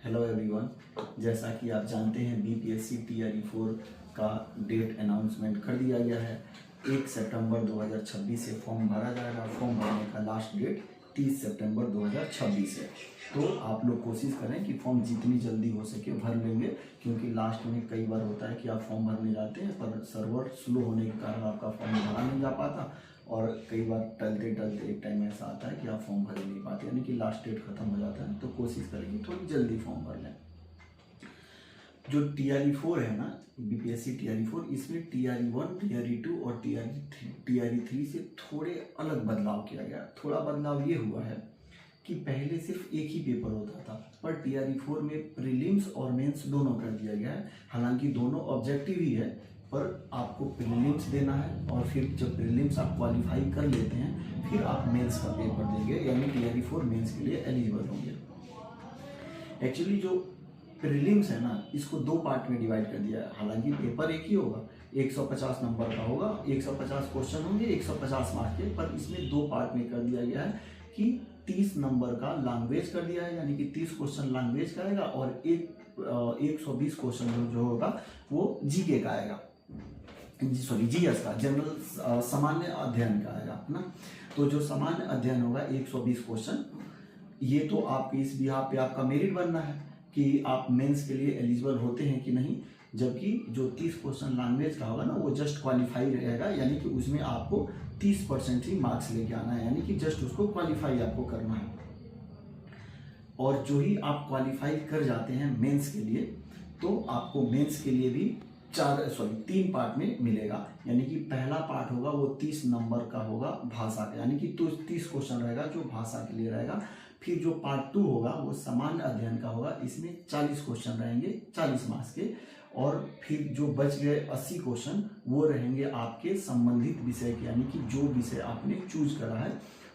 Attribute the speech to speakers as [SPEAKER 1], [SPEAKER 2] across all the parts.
[SPEAKER 1] Hello everyone. जैसा कि आप जानते हैं बीपीएससी टीआरई 4 का डेट अनाउंसमेंट कर दिया गया है। 1 सितंबर 2026 से फॉर्म भरा जाएगा। फॉर्म भरने का लास्ट डेट 30 सितंबर 2026 है। तो आप लोग कोशिश करें कि फॉर्म जितनी जल्दी हो सके भर लेंगे, क्योंकि लास्ट में कई बार होता है कि आप फॉर्म भरने जाते हैं पर सर्वर स्लो होने के कारण आपका फॉर्म भरा नहीं जा पाता, और कई बार टलते टलते एक टाइम ऐसा आता है कि आप फॉर्म भर नहीं पाते, यानी कि लास्ट डेट खत्म हो जाता है। तो कोशिश करेंगे थोड़ी जल्दी फॉर्म भर लें। जो टीआरई 4 है ना, बीपीएससी टीआरई 4, इसमें टीआरई 1, टीआरई 2 और टीआरई 3 से थोड़े अलग बदलाव किया गया। थोड़ा बदलाव ये हुआ है कि पहले सिर्फ एक ही पेपर होता था, पर टीआरई 4 में प्रीलिम्स और मेंस दोनों कर दिया गया है। हालांकि दोनों ऑब्जेक्टिव ही है, पर आपको प्रीलिम्स देना है और फिर जब प्रीलिम्स आप क्वालिफाई कर लेते हैं फिर आप मेंस का पेपर देंगे, यानी टीआरई 4 मेंस के लिए एलिजिबल होंगे। एक्चुअली जो प्रीलिम्स है ना, इसको 2 पार्ट में डिवाइड कर दिया है। हालांकि पेपर एक ही होगा, 150 नंबर का होगा, 150 क्वेश्चन होंगे 150 मार्क्स के, पर इसमें 2 पार्ट में कर दिया गया है कि 30 नंबर का लैंग्वेज कर दिया है, यानी कि 30 क्वेश्चन लैंग्वेज का आएगा और 120 क्वेश्चन जो होगा वो जीके का आएगा, जीएस का, जनरल सामान्य अध्ययन का आएगा ना। तो जो सामान्य अध्ययन होगा 120 क्वेश्चन, ये तो आपके इस बिहाफ पे आपका मेरिट बनना है कि आप मेंस के लिए एलिजिबल होते हैं कि नहीं। जबकि जो 30 क्वेश्चन लैंग्वेज का होगा ना, वो जस्ट क्वालिफाई रहेगा, यानी कि उसमें आपको 30% ही मार्क्स लेके आना है, यानी कि जस्ट उसको क्वालिफाई आपको करना है। और जो ही आप क्वालिफाई कर जाते हैं मेंस के लिए, तो आपको मेंस के लिए भी 3 पार्ट में मिलेगा। यानी कि पहला पार्ट होगा वो 30 नंबर का होगा भाषा का, यानी कि तो 30 क्वेश्चन रहेगा जो भाषा के लिए रहेगा। फिर जो पार्ट 2 होगा वो सामान्य अध्ययन का होगा, इसमें 40 क्वेश्चन रहेंगे 40 मार्क्स के, और फिर जो बच गए 80 क्वेश्चन वो रहेंगे आपके संबंधित विषय के, यानी कि जो विषय आपने चूज करा है।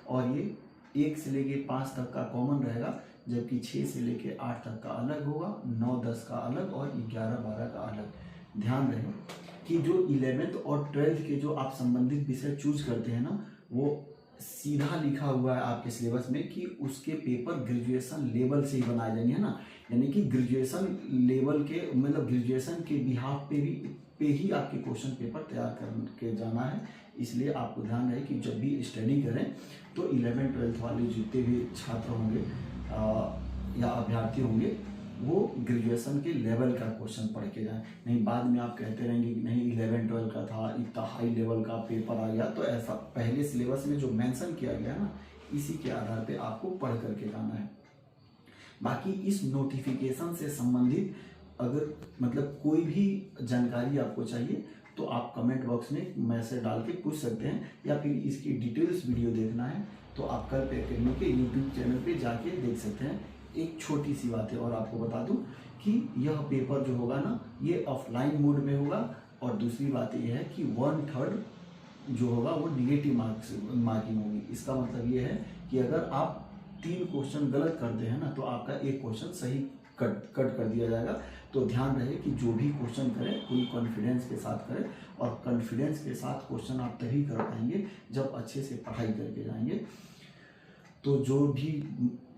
[SPEAKER 1] और ये 1 से लेके 5 तक का कॉमन रहेगा, जबकि 6 से लेके 8 तक का अलग होगा, 9, 10 का अलग और 11, 12 का अलग। ध्यान रहे कि जो 11th और 12th के जो आप संबंधित विषय चूज करते हैं ना, वो सीधा लिखा हुआ है आपके सिलेबस में कि उसके पेपर ग्रेजुएशन लेवल से ही बनाए जाएंगे, है ना। यानी कि ग्रेजुएशन लेवल के, मतलब ग्रेजुएशन के बिहाफ पे ही आपके क्वेश्चन पेपर तैयार करके जाना है। इसलिए आपको ध्यान रहे कि जब भी स्टडी करें तो 11th 12th वाले जितने भी छात्र होंगे या अभ्यर्थी होंगे, वो ग्रेजुएशन के लेवल का क्वेश्चन पढ़ के जाएं। नहीं बाद में आप कहते रहेंगे कि नहीं 11 12 का था, इतना हाई लेवल का पेपर आ गया। तो ऐसा पहले सिलेबस में जो मेंशन किया गया ना, इसी के आधार पे आपको पढ़ करके जाना है। बाकी इस नोटिफिकेशन से संबंधित अगर मतलब कोई भी जानकारी आपको चाहिए तो आप कमेंट बॉक्स में मैसेज डाल के पूछ सकते हैं, या फिर इसकी डिटेल्स वीडियो देखना है तो आप कल्प एकेडमी के यूट्यूब चैनल पे जाके देख सकते हैं। एक छोटी सी बात है और आपको बता दूं कि यह पेपर जो होगा ना, ये ऑफलाइन मोड में होगा, और दूसरी बात यह है कि 1/3 जो होगा वो निगेटिव मार्किंग होगी। इसका मतलब ये है कि अगर आप 3 क्वेश्चन गलत करते हैं ना, तो आपका 1 क्वेश्चन सही कट कर दिया जाएगा। तो ध्यान रहे कि जो भी क्वेश्चन करें पूरी कॉन्फिडेंस के साथ करें, और कॉन्फिडेंस के साथ क्वेश्चन आप तभी कर पाएंगे जब अच्छे से पढ़ाई करके जाएंगे। तो जो भी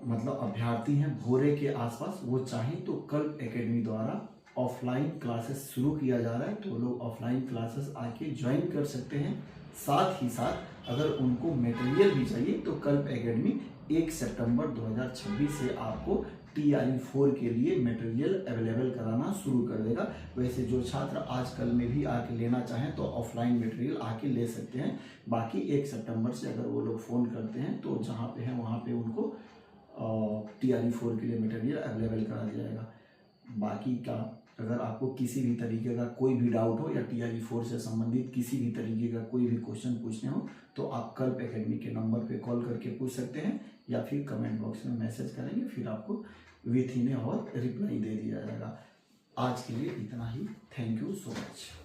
[SPEAKER 1] मतलब अभ्यर्थी हैं भोरे के आसपास, वो चाहें तो कल्प एकेडमी द्वारा ऑफलाइन क्लासेस शुरू किया जा रहा है, तो लोग ऑफलाइन क्लासेस आके ज्वाइन कर सकते हैं। साथ ही साथ अगर उनको मटेरियल भी चाहिए तो कल्प एकेडमी 1 सितंबर 2026 से आपको टीआरई 4 के लिए मटेरियल अवेलेबल कराना शुरू कर देगा। वैसे जो छात्र आजकल में भी आके लेना चाहें तो ऑफलाइन मटेरियल आके ले सकते हैं। बाकी 1 सितंबर से अगर वो लोग फ़ोन करते हैं तो जहाँ पे हैं वहाँ पे उनको टीआरई 4 के लिए मटेरियल अवेलेबल करा दिया जाएगा। बाकी का अगर आपको किसी भी तरीके का कोई भी डाउट हो या टीआरई 4 से संबंधित किसी भी तरीके का कोई भी क्वेश्चन पूछने हो, तो आप कल्प एकेडमी के नंबर पे कॉल करके पूछ सकते हैं, या फिर कमेंट बॉक्स में मैसेज करेंगे, फिर आपको विथ इन और रिप्लाई दे दिया जाएगा। आज के लिए इतना ही। Thank you so much.